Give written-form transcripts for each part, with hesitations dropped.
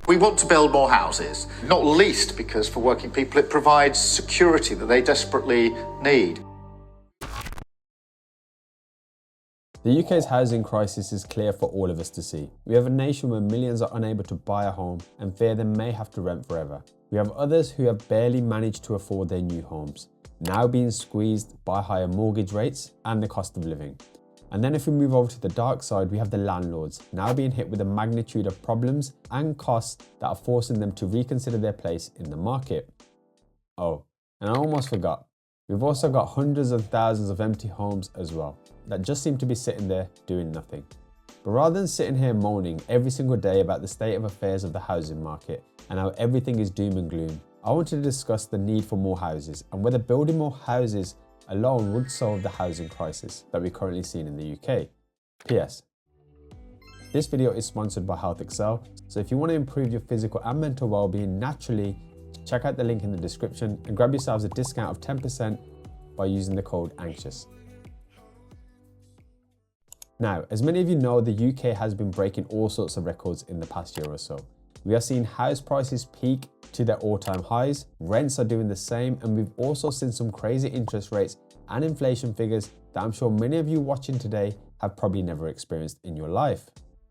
We want to build more houses, not least because for working people it provides security that they desperately need. The UK's housing crisis is clear for all of us to see. We have a nation where millions are unable to buy a home and fear they may have to rent forever. We have others who have barely managed to afford their new homes, now being squeezed by higher mortgage rates and the cost of living. And then if we move over to the dark side, we have the landlords, now being hit with a magnitude of problems and costs that are forcing them to reconsider their place in the market. Oh, and I almost forgot. We've also got hundreds of thousands of empty homes as well, that just seem to be sitting there doing nothing. But rather than sitting here moaning every single day about the state of affairs of the housing market and how everything is doom and gloom, I wanted to discuss the need for more houses and whether building more houses alone would solve the housing crisis that we're currently seeing in the UK. PS. This video is sponsored by Healthxcel, so if you want to improve your physical and mental well-being naturally, check out the link in the description and grab yourselves a discount of 10% by using the code ANXIOUS. Now, as many of you know, the UK has been breaking all sorts of records in the past year or so. We are seeing house prices peak to their all-time highs, rents are doing the same, and we've also seen some crazy interest rates and inflation figures that I'm sure many of you watching today have probably never experienced in your life.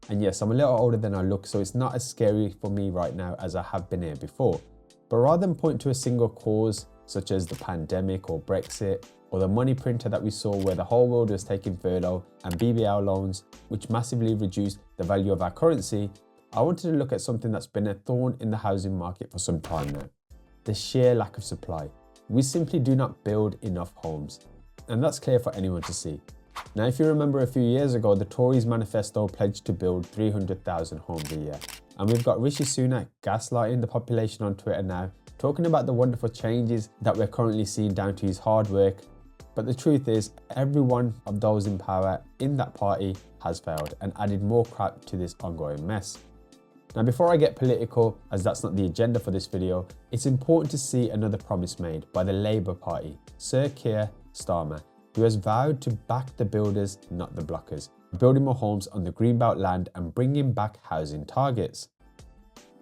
And yes, I'm a little older than I look, so it's not as scary for me right now as I have been here before. But rather than point to a single cause, such as the pandemic or Brexit, or the money printer that we saw where the whole world was taking furlough and BBL loans, which massively reduced the value of our currency, I wanted to look at something that's been a thorn in the housing market for some time now. The sheer lack of supply. We simply do not build enough homes. And that's clear for anyone to see. Now, if you remember a few years ago, the Tories manifesto pledged to build 300,000 homes a year. And we've got Rishi Sunak gaslighting the population on Twitter now, talking about the wonderful changes that we're currently seeing down to his hard work. But the truth is, every one of those in power in that party has failed and added more crap to this ongoing mess. Now, before I get political, as that's not the agenda for this video, it's important to see another promise made by the Labour Party, Sir Keir Starmer, who has vowed to back the builders, not the blockers, building more homes on the Greenbelt land and bringing back housing targets.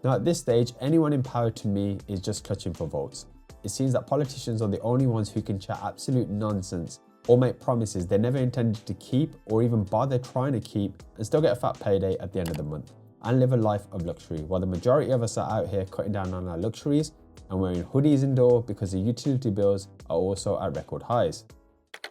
Now, at this stage, anyone in power to me is just clutching for votes. It seems that politicians are the only ones who can chat absolute nonsense or make promises they never intended to keep or even bother trying to keep and still get a fat payday at the end of the month and live a life of luxury, while the majority of us are out here cutting down on our luxuries and wearing hoodies indoor because the utility bills are also at record highs.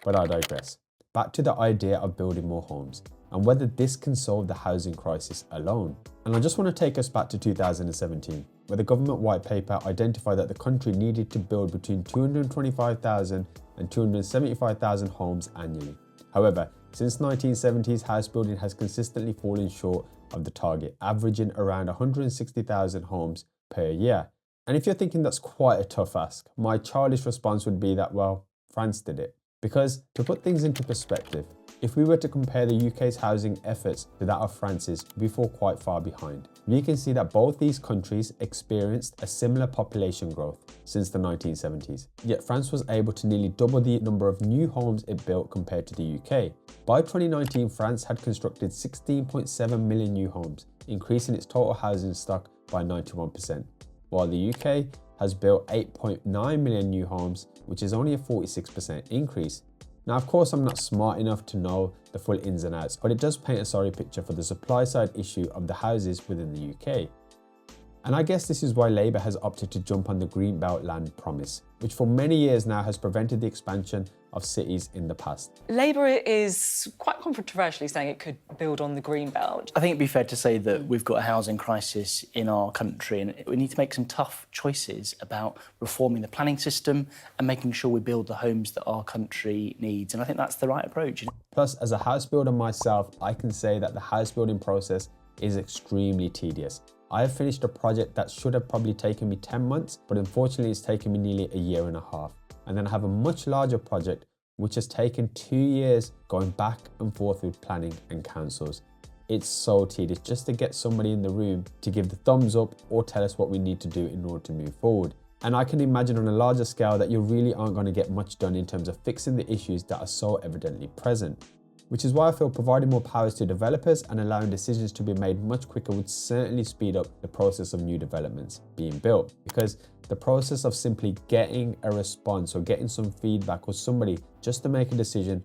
But I digress. Back to the idea of building more homes and whether this can solve the housing crisis alone. And I just want to take us back to 2017, where the government white paper identified that the country needed to build between 225,000 and 275,000 homes annually. However, since 1970s, house building has consistently fallen short of the target, averaging around 160,000 homes per year. And if you're thinking that's quite a tough ask, my childish response would be that, well, France did it. Because to put things into perspective, if we were to compare the UK's housing efforts to that of France's, we fall quite far behind. We can see that both these countries experienced a similar population growth since the 1970s. Yet France was able to nearly double the number of new homes it built compared to the UK. By 2019, France had constructed 16.7 million new homes, increasing its total housing stock by 91%, while the UK has built 8.9 million new homes, which is only a 46% increase. Now, of course, I'm not smart enough to know the full ins and outs, but it does paint a sorry picture for the supply side issue of the houses within the UK. And I guess this is why Labour has opted to jump on the Greenbelt land promise, which for many years now has prevented the expansion of cities in the past. Labour is quite controversially saying it could build on the Greenbelt. I think it'd be fair to say that we've got a housing crisis in our country and we need to make some tough choices about reforming the planning system and making sure we build the homes that our country needs. And I think that's the right approach. Plus, as a house builder myself, I can say that the house building process is extremely tedious. I have finished a project that should have probably taken me 10 months, but unfortunately it's taken me nearly a year and a half. And then I have a much larger project which has taken 2 years going back and forth with planning and councils. It's so tedious just to get somebody in the room to give the thumbs up or tell us what we need to do in order to move forward. And I can imagine on a larger scale that you really aren't going to get much done in terms of fixing the issues that are so evidently present. which is why I feel providing more powers to developers and allowing decisions to be made much quicker would certainly speed up the process of new developments being built, because the process of simply getting a response or getting some feedback or somebody just to make a decision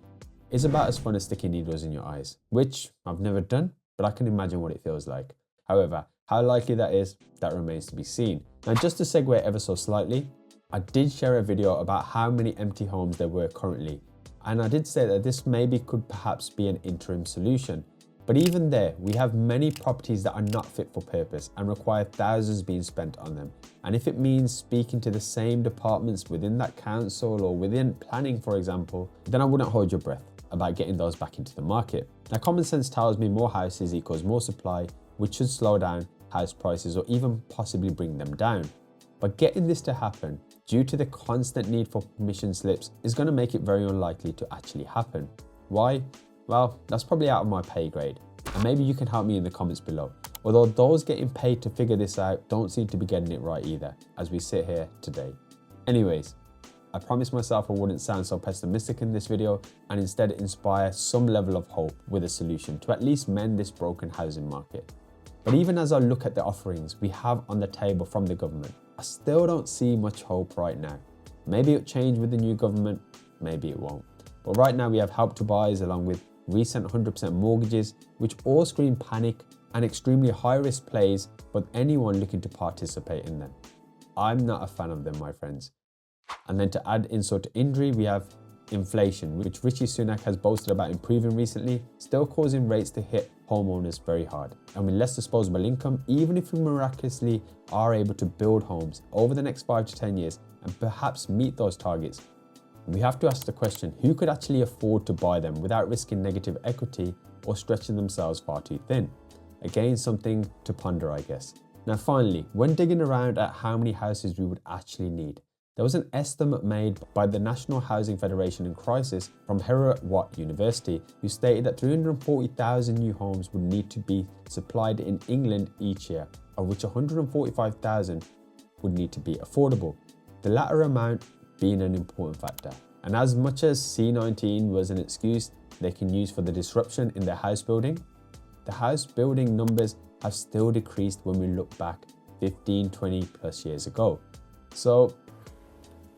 is about as fun as sticking needles in your eyes, which I've never done, but I can imagine what it feels like. However, how likely that is, that remains to be seen. Now, just to segue ever so slightly, I did share a video about how many empty homes there were currently, and I did say that this maybe could perhaps be an interim solution. But even there, we have many properties that are not fit for purpose and require thousands being spent on them. And if it means speaking to the same departments within that council or within planning, for example, then I wouldn't hold your breath about getting those back into the market. Now, common sense tells me more houses equals more supply, which should slow down house prices or even possibly bring them down. But getting this to happen, due to the constant need for permission slips, is going to make it very unlikely to actually happen. Why? Well, that's probably out of my pay grade, and maybe you can help me in the comments below. Although those getting paid to figure this out don't seem to be getting it right either, as we sit here today. Anyways, I promised myself I wouldn't sound so pessimistic in this video and instead inspire some level of hope with a solution to at least mend this broken housing market. But even as I look at the offerings we have on the table from the government, I still don't see much hope right now. Maybe it'll change with the new government, maybe it won't. But right now we have Help to Buys along with recent 100% mortgages, which all scream panic and extremely high risk plays for anyone looking to participate in them. I'm not a fan of them, my friends. And then to add insult to injury, we have inflation, which Rishi Sunak has boasted about improving recently, still causing rates to hit homeowners very hard. And with less disposable income, even if we miraculously are able to build homes over the next 5 to 10 years and perhaps meet those targets, we have to ask the question, who could actually afford to buy them without risking negative equity or stretching themselves far too thin? Again, something to ponder, I guess. Now finally, when digging around at how many houses we would actually need, there was an estimate made by the National Housing Federation in Crisis from Heriot-Watt University, who stated that 340,000 new homes would need to be supplied in England each year, of which 145,000 would need to be affordable. The latter amount being an important factor. And as much as C19 was an excuse they can use for the disruption in their house building, the house building numbers have still decreased when we look back 15, 20 plus years ago. So,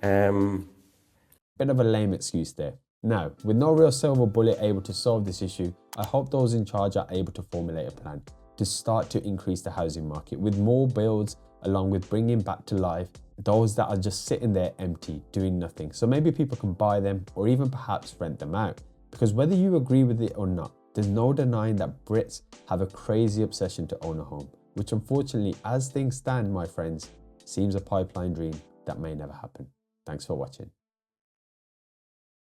bit of a lame excuse there. Now, with no real silver bullet able to solve this issue, I hope those in charge are able to formulate a plan to start to increase the housing market with more builds, along with bringing back to life those that are just sitting there empty, doing nothing. So maybe people can buy them or even perhaps rent them out. Because whether you agree with it or not, there's no denying that Brits have a crazy obsession to own a home, which unfortunately, as things stand, my friends, seems a pipeline dream that may never happen. Thanks for watching.